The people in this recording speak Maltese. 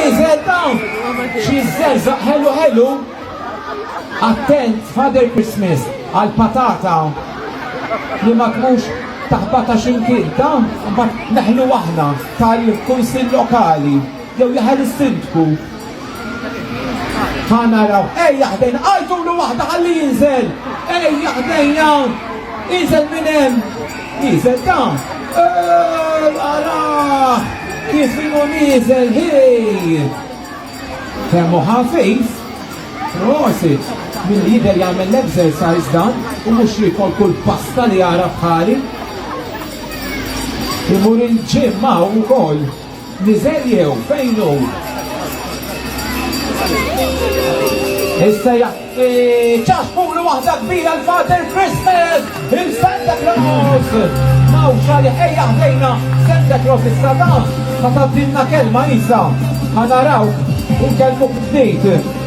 Nizel dawn! Xizzerżaq ħelu. Attent, Father Christmas, għal-patata li ma tmux taħbata xinkilta, mbagħad naħlu aħna tal-kunsill lokali jew jaħal is-sindku. Ħanaraw, ejja ħdejna, għajtulu waħda ħalli jinżel! Ejja ħdejna! Jinżel minn hemm! Jinżel dan! Ara! Kif inhu nieżel, hej! Femmu ħafif? Prosit! Mill-lider jagħmel l-exercise dan u mhux jikol kull pasta li jara bħali. Imur il-ġim ma' ukoll. Niżel jew fejn hu? Issa ċaħpulu waħda kbira l-Father Christmas! Il-Santa Claus! Mawx għalli ejja ħdejna Santa Claus issa dan! Ma tabdilna kelma issa! Ħanaraw u kelmu b'dejt!